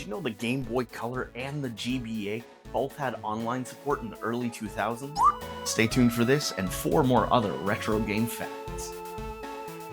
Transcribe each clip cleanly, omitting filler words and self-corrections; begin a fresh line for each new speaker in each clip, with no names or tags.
you know the Game Boy Color and the GBA both had online support in the early 2000s? Stay tuned for this and 4 more other retro game facts.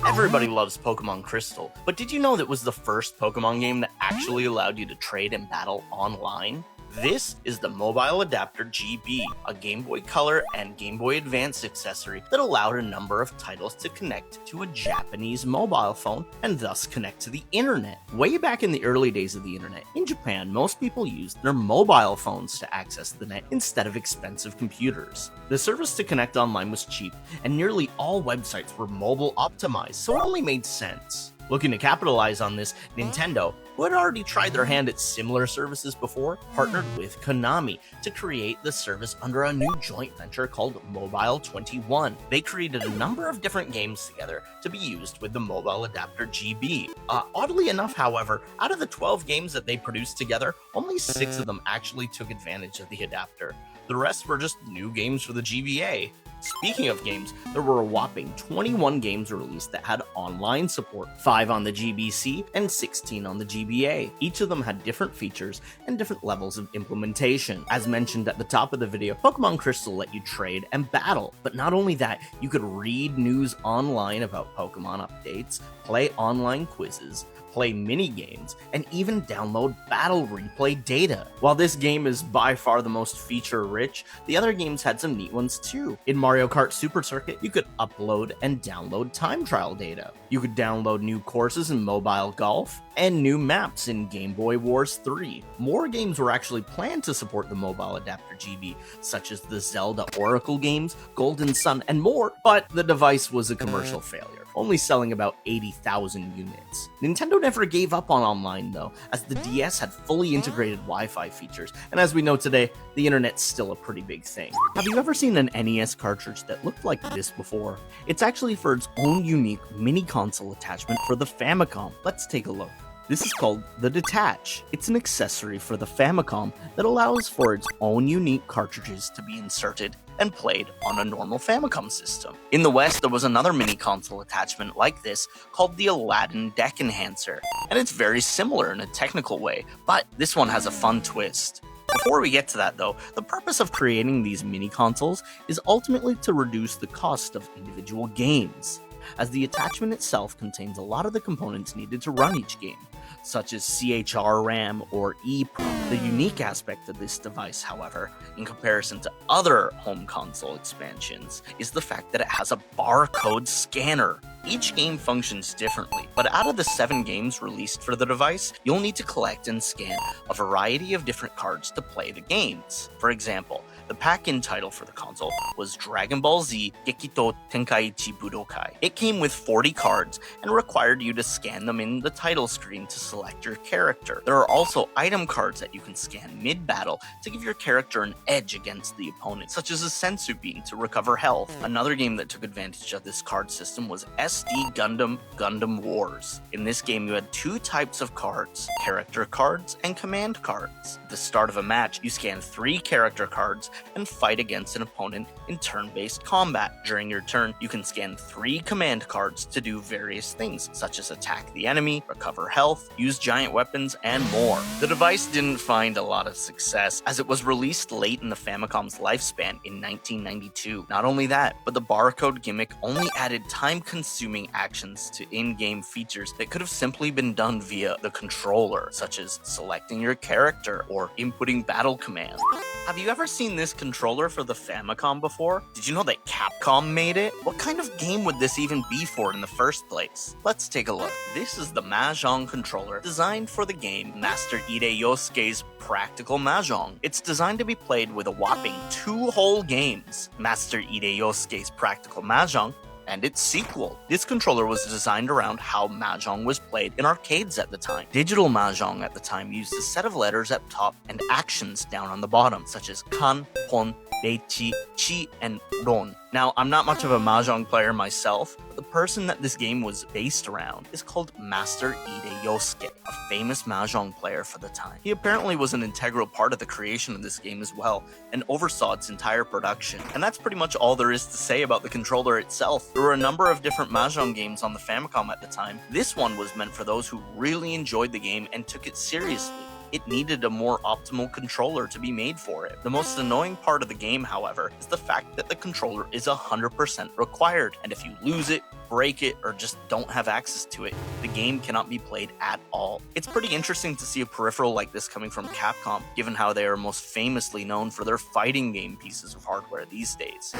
Everybody loves Pokemon Crystal, but did you know that was the first Pokemon game that actually allowed you to trade and battle online? This is the Mobile Adapter GB, a Game Boy Color and Game Boy Advance accessory that allowed a number of titles to connect to a Japanese mobile phone and thus connect to the internet. Way back in the early days of the internet, in Japan, most people used their mobile phones to access the net instead of expensive computers. The service to connect online was cheap, and nearly all websites were mobile optimized, so it only made sense. Looking to capitalize on this, Nintendo, who had already tried their hand at similar services before, partnered with Konami to create the service under a new joint venture called Mobile 21. They created a number of different games together to be used with the Mobile Adapter GB. Oddly enough, however, out of the 12 games that they produced together, only 6 of them actually took advantage of the adapter. The rest were just new games for the GBA. Speaking of games, there were a whopping 21 games released that had online support, 5 on the GBC and 16 on the GBA. Each of them had different features and different levels of implementation. As mentioned at the top of the video, Pokemon Crystal let you trade and battle, but not only that, you could read news online about Pokemon updates, play online quizzes, play mini-games, and even download battle replay data. While this game is by far the most feature-rich, the other games had some neat ones too. In Mario Kart Super Circuit, you could upload and download time trial data. You could download new courses in Mobile Golf, and new maps in Game Boy Wars 3. More games were actually planned to support the Mobile Adapter GB, such as the Zelda Oracle games, Golden Sun, and more, but the device was a commercial failure, only selling about 80,000 units. Nintendo never gave up on online though, as the DS had fully integrated Wi-Fi features, and as we know today, the internet's still a pretty big thing. Have you ever seen an NES cartridge that looked like this before? It's actually for its own unique mini console attachment for the Famicom. Let's take a look. This is called the Datach. It's an accessory for the Famicom that allows for its own unique cartridges to be inserted and played on a normal Famicom system. In the West, there was another mini console attachment like this called the Aladdin Deck Enhancer, and it's very similar in a technical way, but this one has a fun twist. Before we get to that though, the purpose of creating these mini consoles is ultimately to reduce the cost of individual games, as the attachment itself contains a lot of the components needed to run each game, such as CHR RAM or EEPROM. The unique aspect of this device, however, in comparison to other home console expansions, is the fact that it has a barcode scanner. Each game functions differently, but out of the 7 games released for the device, you'll need to collect and scan a variety of different cards to play the games. For example, the pack-in title for the console was Dragon Ball Z Gekito Tenkaichi Budokai. It came with 40 cards and required you to scan them in the title screen to select your character. There are also item cards that you can scan mid-battle to give your character an edge against the opponent, such as a Sensu Bean to recover health. Another game that took advantage of this card system was SD Gundam Wars. In this game, you had 2 types of cards, character cards and command cards. At the start of a match, you scan 3 character cards and fight against an opponent in turn-based combat. During your turn, you can scan 3 command cards to do various things, such as attack the enemy, recover health, use giant weapons, and more. The device didn't find a lot of success, as it was released late in the Famicom's lifespan in 1992. Not only that, but the barcode gimmick only added time-consuming actions to in-game features that could have simply been done via the controller, such as selecting your character or inputting battle commands. Have you ever seen this controller for the Famicom before? Did you know that Capcom made it? What kind of game would this even be for in the first place? Let's take a look. This is the mahjong controller designed for the game Master Hideyosuke's Practical Mahjong. It's designed to be played with a whopping 2 whole games, Master Hideyosuke's Practical Mahjong and its sequel. This controller was designed around how mahjong was played in arcades at the time. Digital mahjong at the time used a set of letters up top and actions down on the bottom, such as kan, pon, reichi, chi, and ron. Now, I'm not much of a mahjong player myself, but the person that this game was based around is called Master Hideyosuke, a famous mahjong player for the time. He apparently was an integral part of the creation of this game as well, and oversaw its entire production. And that's pretty much all there is to say about the controller itself. There were a number of different mahjong games on the Famicom at the time. This one was meant for those who really enjoyed the game and took it seriously. it needed a more optimal controller to be made for it. The most annoying part of the game, however, is the fact that the controller is 100% required, and if you lose it, break it, or just don't have access to it, the game cannot be played at all. It's pretty interesting to see a peripheral like this coming from Capcom, given how they are most famously known for their fighting game pieces of hardware these days.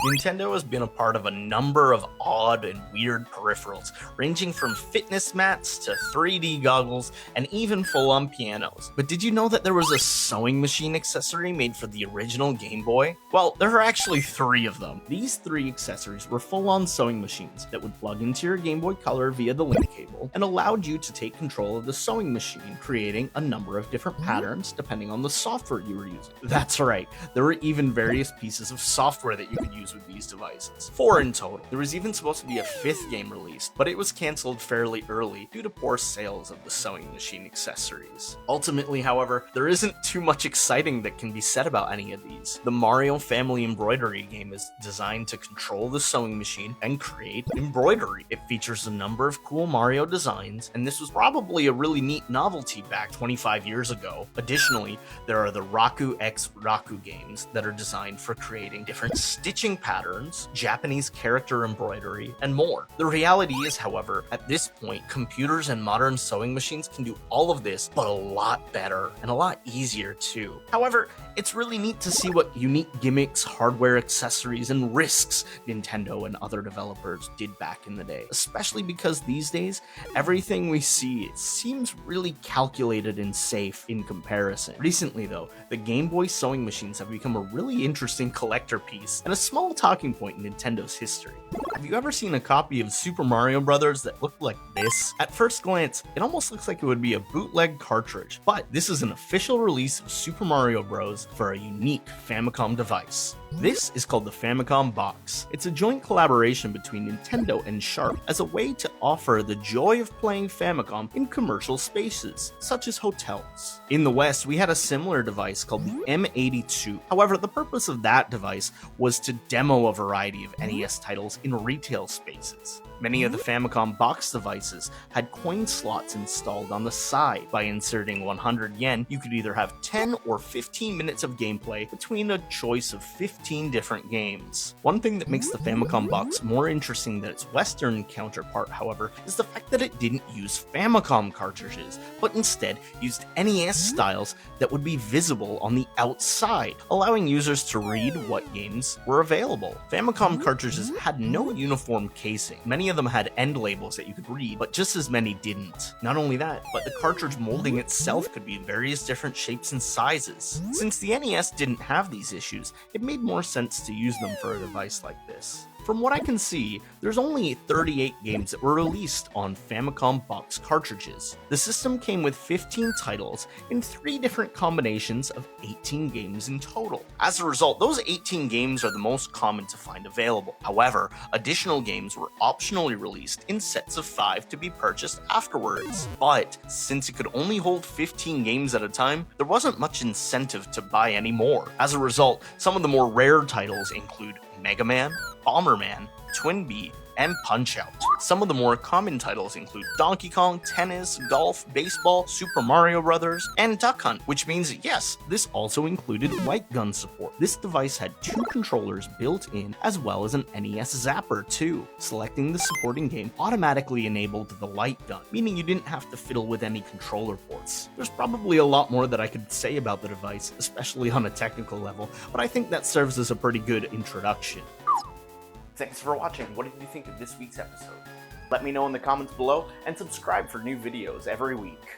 Nintendo has been a part of a number of odd and weird peripherals, ranging from fitness mats to 3D goggles and even full-on pianos. But did you know that there was a sewing machine accessory made for the original Game Boy? Well, there are actually 3 of them. These 3 accessories were full-on sewing machines that would plug into your Game Boy Color via the link cable and allowed you to take control of the sewing machine, creating a number of different patterns depending on the software you were using. That's right, there were even various pieces of software that you could use with these devices. 4 in total. There was even supposed to be a 5th game released, but it was cancelled fairly early due to poor sales of the sewing machine accessories. Ultimately, however, there isn't too much exciting that can be said about any of these. The Mario Family Embroidery game is designed to control the sewing machine and create embroidery. It features a number of cool Mario designs, and this was probably a really neat novelty back 25 years ago. Additionally, there are the Raku X Raku games that are designed for creating different stitching patterns, Japanese character embroidery, and more. The reality is, however, at this point, computers and modern sewing machines can do all of this, but a lot better and a lot easier too. However, it's really neat to see what unique gimmicks, hardware, accessories, and risks Nintendo and other developers did back in the day, especially because these days, everything we see seems really calculated and safe in comparison. Recently though, the Game Boy sewing machines have become a really interesting collector piece and a small talking point in Nintendo's history. Have you ever seen a copy of Super Mario Bros. That looked like this? At first glance, it almost looks like it would be a bootleg cartridge, but this is an official release of Super Mario Bros. For a unique Famicom device. This is called the FamicomBox. It's a joint collaboration between Nintendo and Sharp as a way to offer the joy of playing Famicom in commercial spaces, such as hotels. In the West, we had a similar device called the M82. However, the purpose of that device was to demo a variety of NES titles in retail spaces. Many of the Famicom Box devices had coin slots installed on the side. By inserting 100 yen, you could either have 10 or 15 minutes of gameplay between a choice of 15 different games. One thing that makes the Famicom Box more interesting than its Western counterpart, however, is the fact that it didn't use Famicom cartridges, but instead used NES styles that would be visible on the outside, allowing users to read what games were available. Famicom cartridges had no uniform casing. Many of them had end labels that you could read, but just as many didn't. Not only that, but the cartridge molding itself could be various different shapes and sizes. Since the NES didn't have these issues, it made more sense to use them for a device like this. From what I can see, there's only 38 games that were released on Famicom Box cartridges. The system came with 15 titles in 3 different combinations of 18 games in total. As a result, those 18 games are the most common to find available. However, additional games were optionally released in sets of 5 to be purchased afterwards. But since it could only hold 15 games at a time, there wasn't much incentive to buy any more. As a result, some of the more rare titles include Mega Man, Bomberman, Twinbee, and Punch-Out! Some of the more common titles include Donkey Kong, tennis, golf, baseball, Super Mario Bros., and Duck Hunt, which means, yes, this also included light gun support. This device had 2 controllers built in, as well as an NES zapper too. Selecting the supporting game automatically enabled the light gun, meaning you didn't have to fiddle with any controller ports. There's probably a lot more that I could say about the device, especially on a technical level, but I think that serves as a pretty good introduction. Thanks for watching. What did you think of this week's episode? Let me know in the comments below and subscribe for new videos every week.